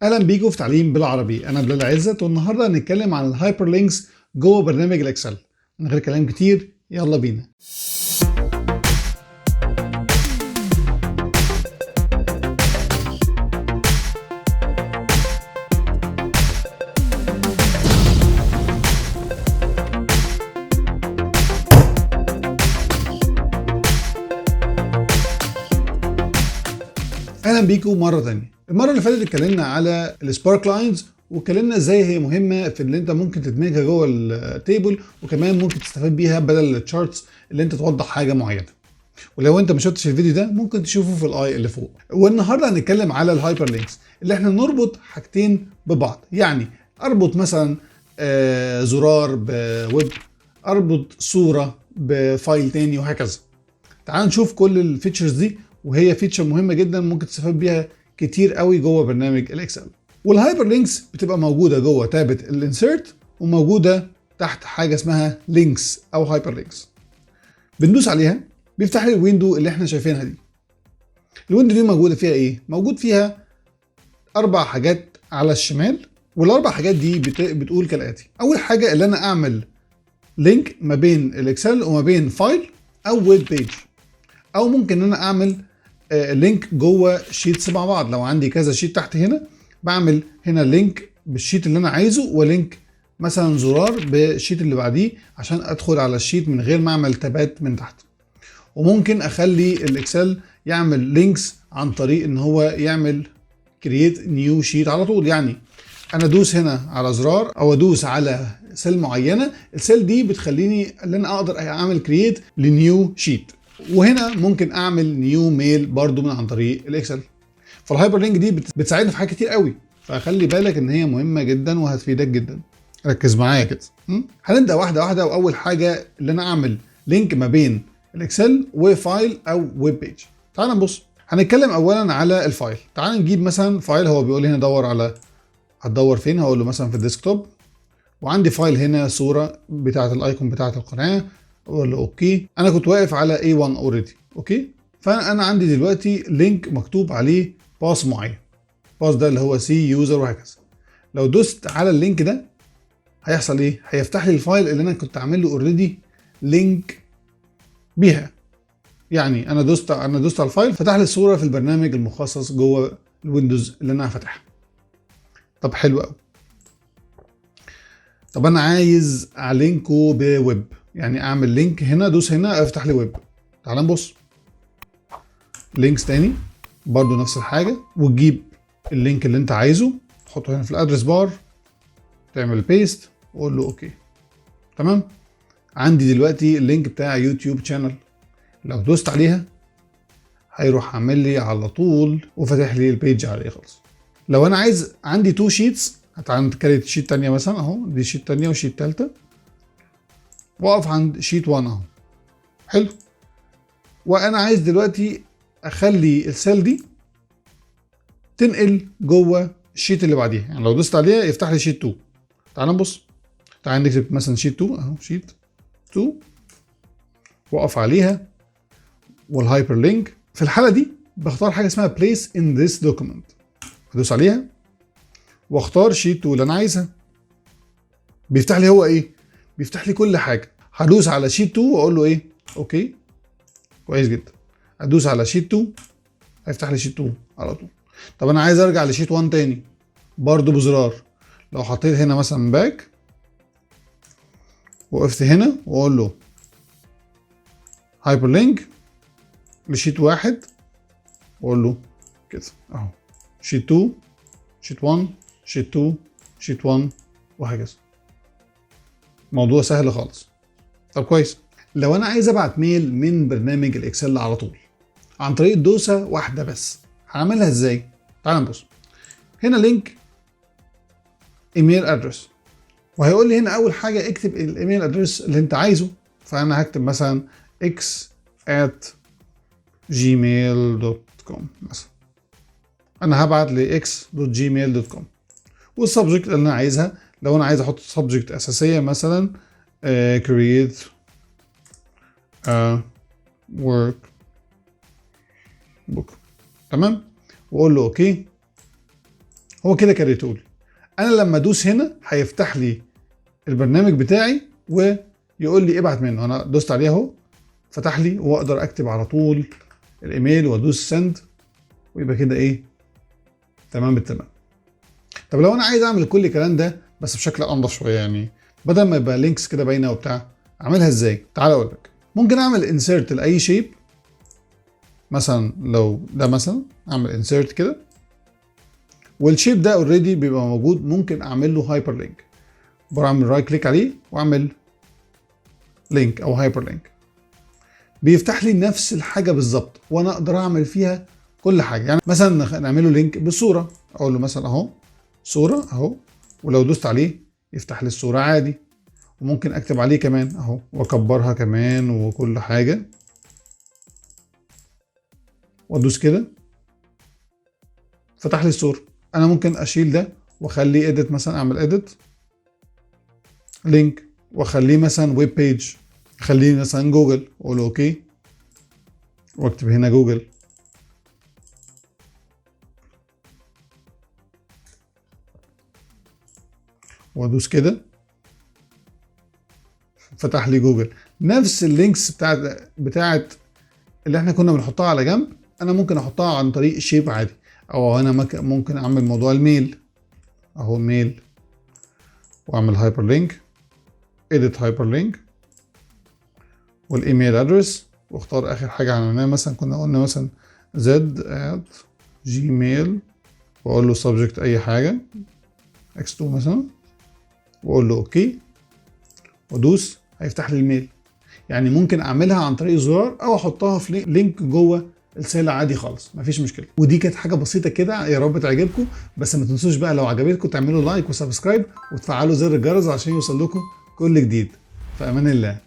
اهلا بيكم في تعليم بالعربي. انا بلال عزت، والنهارده هنتكلم عن الهايبر لينكس جوه برنامج الاكسل. من غير كلام كتير يلا بينا. اهلا بيكم مره ثانيه. المره اللي فاتت اتكلمنا على السبارك لاينز، واتكلمنا ازاي هي مهمه في اللي انت ممكن تدمجها جوه التيبل، وكمان ممكن تستفاد بيها بدل التشارتس اللي انت توضح حاجه معينه. ولو انت ما شفتش الفيديو ده ممكن تشوفه في الاي اللي فوق. والنهارده هنتكلم على الهايبر لينكس، اللي احنا نربط حاجتين ببعض. يعني اربط مثلا زرار بويب، اربط صوره بفايل تاني، وهكذا. تعال نشوف كل الفيتشرز دي، وهي فيتشر مهمه جدا ممكن تستفاد بيها كتير قوي جوه برنامج الاكسل. والهايبر لينكس بتبقى موجوده جوه تابة الانسيرت، وموجوده تحت حاجه اسمها لينكس او هايبر لينكس. بندوس عليها بيفتح لي الويندو اللي احنا شايفينها دي. الويندو دي موجوده فيها ايه؟ موجود فيها 4 حاجات على الشمال، والاربع حاجات دي بتقول كالاتي. اول حاجه اللي انا اعمل لينك ما بين الاكسل وما بين فايل او ويب بيج، او ممكن ان انا اعمل لينك جوه شيتس مع بعض. لو عندي كذا شيت تحت هنا، بعمل هنا لينك بالشيت اللي انا عايزه، ولينك مثلا زرار بالشيت اللي بعديه عشان ادخل على الشيت من غير ما اعمل تابات من تحت. وممكن اخلي الاكسل يعمل لينكس عن طريق ان هو يعمل كرييت نيو شيت على طول. يعني انا ادوس هنا على زرار او ادوس على سيل معينه، السيل دي بتخليني ان انا اقدر اعمل كرييت لنيو شيت. وهنا ممكن اعمل نيو ميل برضو من عن طريق الاكسل. فالهايبر لينك دي بتساعدني في حاجات كتير قوي، فخلي بالك ان هي مهمه جدا وهتفيدك جدا. ركز معايا كده. هنبدا واحده واحده. واول حاجه اللي انا اعمل لينك ما بين الاكسل وفايل او ويب بيج. تعال نبص. هنتكلم اولا على الفايل. تعال نجيب مثلا فايل. هو بيقول لي هنا دور على، هتدور فين؟ هقول له مثلا في الديسكتوب. وعندي فايل هنا صوره بتاعه الايكون بتاعه القناه، اقول له اوكي. انا كنت واقف على A1 اوريدي، اوكي. فانا عندي دلوقتي لينك مكتوب عليه باس معين. باس ده اللي هو سي يوزر وهكذا. لو دوست على اللينك ده هيحصل ايه؟ هيفتح لي الفايل اللي انا كنت عامل له اوريدي لينك بيها. يعني انا دوست على الفايل، فتح لي الصوره في البرنامج المخصص جوه الويندوز اللي انا فاتحها. طب حلو قوي. طب انا عايز اعلنكه بويب، يعني اعمل لينك هنا، دوس هنا افتح لي ويب. تعال نبص. لينكس تاني برضو نفس الحاجه، وتجيب اللينك اللي انت عايزه تحطه هنا في الادرس بار، تعمل بيست وقول له اوكي. تمام. عندي دلوقتي اللينك بتاع يوتيوب شانل. لو دوست عليها هيروح عامل لي على طول وفتح لي البيج عليه خالص. لو انا عايز عندي 2 شيتس، تعال نكريت شيت تانية مثلا اهو، دي شيت تانية وشيت تالتة، واقف عند شيت 1 اهو. حلو. وانا عايز دلوقتي اخلي السيل دي تنقل جوه الشيت اللي بعديها. يعني لو دوست عليها يفتح لي شيت 2. تعال نبص. تعال نكتب مثلا شيت 2 اهو، شيت 2، واقف عليها والهايبر لينك. في الحاله دي بختار حاجه اسمها place in this document، هدوس عليها واختار شيت 2 اللي انا عايزها. بيفتح لي هو ايه؟ بيفتح لي كل حاجه. هدوس على شيت 2 واقول له ايه؟ اوكي. كويس جدا. ادوس على شيت 2 هيفتح لي شيت 2 على طول. طب انا عايز ارجع لشيت 1 تاني، برضو بزرار. لو حطيت هنا مثلا باك، وقفت هنا واقول له هايبر لينك لشيت 1، واقول له كده اهو، شيت 2 شيت 1 شيت 2 شيت 1 وهكذا. موضوع سهل خالص. طب كويس. لو انا عايز ابعت ميل من برنامج الاكسل على طول عن طريق دوسه واحده بس، هعملها ازاي؟ تعال نبص. هنا لينك ايميل ادرس، وهيقول لي هنا اول حاجه اكتب الايميل ادرس اللي انت عايزه. فانا هكتب مثلا x@gmail.com مثلا. انا هبعت ل x.gmail.com. والسبجكت اللي انا عايزها، لو انا عايز احط سبجكت اساسيه مثلا create a work book. تمام. واقول له اوكي. هو كده كريته لي. انا لما ادوس هنا هيفتح لي البرنامج بتاعي ويقول لي ابعت منه. انا دوست عليه اهو فتح لي، واقدر اكتب على طول الايميل وادوس سند، ويبقى كده ايه تمام بالتمام. طب لو انا عايز اعمل كل الكلام ده بس بشكل انضف شويه، يعني بدل ما يبقى لينكس كده باينه وبتاع، اعملها ازاي؟ تعال اقول لك. ممكن اعمل انسيرت لاي شيب، مثلا لو ده مثلا اعمل انسيرت كده، والشيب ده اوريدي بيبقى موجود، ممكن اعمل له هايبر لينك. بعمل رايت كليك عليه واعمل لينك او هايبر لينك، بيفتح لي نفس الحاجه بالظبط، وانا اقدر اعمل فيها كل حاجه. يعني مثلا نعمله لينك بالصوره، اقول له مثلا اهو صوره اهو، ولو دوست عليه يفتح لي الصوره عادي، وممكن اكتب عليه كمان اهو واكبرها كمان وكل حاجه، وادوس كده فتح لي الصوره. انا ممكن اشيل ده واخليه اديت، مثلا اعمل اديت لينك واخليه مثلا ويب بيج، اخليه مثلا جوجل، واقول اوكي واكتب هنا جوجل، وادوس كده فتح لي جوجل. نفس اللينكس بتاعت اللي احنا كنا بنحطها على جنب، انا ممكن احطها عن طريق الشيب عادي. او انا ممكن اعمل موضوع الميل اهو، ميل، واعمل هايبر لينك، اديت هايبر لينك، والايميل ادرس، واختار اخر حاجه عملناها، مثلا كنا قلنا مثلا z@gmail، واقول له subject اي حاجه x2 مثلا، واقول له اوكي وادوس هيفتح لي الميل. يعني ممكن اعملها عن طريق زرار او احطها في لينك جوه رساله عادي خالص، مفيش مشكله. ودي كانت حاجه بسيطه كده، يا رب تعجبكم. بس ما تنسوش بقى لو عجبتكم تعملوا لايك وسبسكرايب وتفعلوا زر الجرس عشان يوصل لكم كل جديد. في امان الله.